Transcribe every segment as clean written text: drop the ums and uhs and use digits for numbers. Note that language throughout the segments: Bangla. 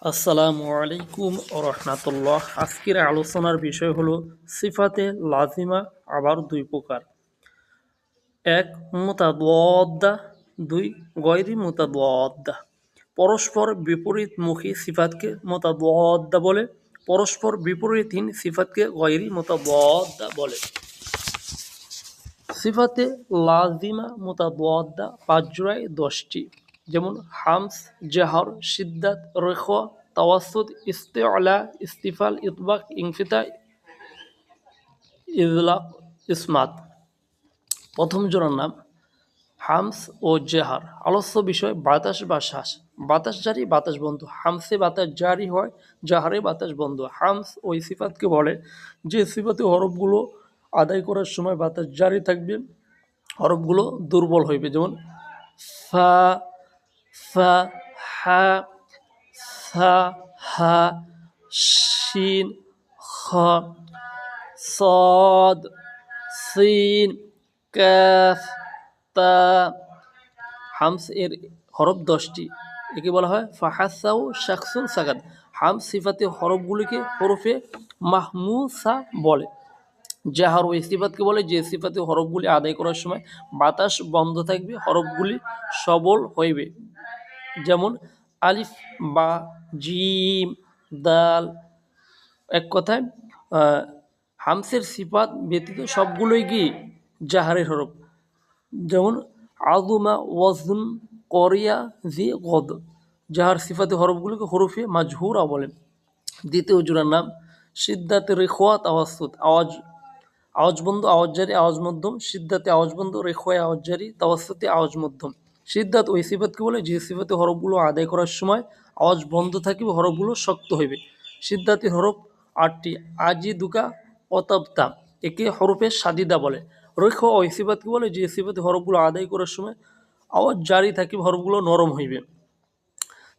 আসসালামু আলাইকুম রহমাতুল্লাহ। আজকের আলোচনার বিষয় হলো সিফাতে লাজিমা আবার দুই প্রকার। এক, মুতাদাদ্দা। দুই, গয়রি মুতাদাদ্দা। পরস্পর বিপরীতমুখী সিফাতকে মুতাদাদ্দা বলে, পরস্পর বিপরীতহীন সিফাতকে গয়রি মুতাদাদ্দা বলে। সিফাতে লাজিমা মুতাদাদ্দা পাঁচ জোড়ায় 10টি, যেমন হামস, জাহর, শিদ্দাত, রেখা, তাওয়াসসুত, ইস্তিআলা, ইস্তিফাল, ইতবাক, ইনফিতা, ইজলাক, ইসমাত। প্রথম জোড়ার নাম হামস ও জাহার। আলস্য বিষয় বাতাস বা শ্বাস। বাতাস জারি, বাতাস বন্ধ। হামসে বাতাস জারি হয়, জাহারে বাতাস বন্ধ। হামস ওই সিফাতকে বলে যে সিফাতে হরফগুলো আদায় করার সময় বাতাস জারি থাকবে, হরফগুলো দুর্বল হইবে। যেমন ফা, ফা, হা, সা, হা, শিন, খ, সদ, সিন, কাফ, তা। হামস এর হরফ 10টি, একে বলা হয় ফাহাসাউ শাকসুন সাকাত। হামস সিফাতে হরফগুলিকে হরফে মাহমুসা বলে। জাহার ওই সিফাতকে বলে যে সিফাতে হরফগুলি আদায় করার সময় বাতাস বন্ধ থাকবে, হরফগুলি সবল হইবে। যেমন আলিফ, বা, জিম, দাল। এক কথায় হামসের সিফাত ব্যতীত সবগুলোই কি জাহারের হরফ। যেমন আযুমা, ওয়াজুন, করিয়া, জি, গদ। জাহার সিফাতে হরফগুলোকে হরফে মাজহুরা বলে। দ্বিতীয় জোড়ার নাম সিদ্দাতে রেখোয়া, তাওয়াসসুত। আওয়াজ বন্ধ, আওয়াজ জারি, আওয়াজ মধ্যম। সিদ্দাতে আওয়াজ বন্ধ, রেখোয়া আওয়াজ জারি, তাওয়াসসুতে আওয়াজ মধ্যম। সিদ্দাত ওই সিফাতকে বলে যে সিফাতে হরফগুলো আদায় করার সময় আওয়াজ বন্ধ থাকিবে, হরফগুলো শক্ত হইবে। সিদ্দাতের হরফ 8টি, আজি, দুকা, অতাবতা। একে হরফে সাদিদা বলে। রেখোয়া ওই সিফাতকে বলে যে সিফাতে হরফগুলো আদায় করার সময় আওয়াজ জারি থাকিবে, হরফগুলো নরম হইবে।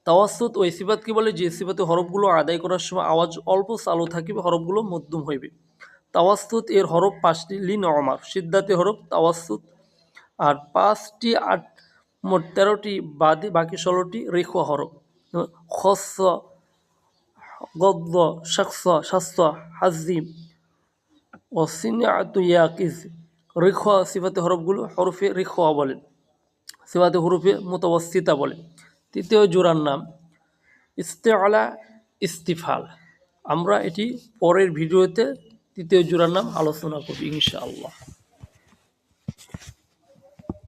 তাওয়াসসুত ওই সিফাতকে বলে যে সিফাতে হরফগুলো আদায় করার সময় আওয়াজ অল্প চালু থাকিবে, হরফগুলো মধ্যম হইবে। তাওয়াসসুত এর হরফ 5টি, লিন অমার। সিদ্দাতে হরফ তাওয়াসসুত আর 5টি, 8, মোট 13টি বাদে বাকি 16টি রেখোয়া হরফ। খস্স, গদ্দ, শাকস, শাস্স, হাজিম ও সিনাতু ইয়াকিজ। রেখোয়া সিফাতে হরফগুলো হরফে রেখোয়া বলে, সিফাতে হরফে মুতাওয়াসসিতা বলে। তৃতীয় জোড়ার নাম ইস্তিআলা, ইস্তিফাল। আমরা এটি পরের ভিডিওতে তৃতীয় জোড়ার নাম আলোচনা করব ইনশাআল্লাহ।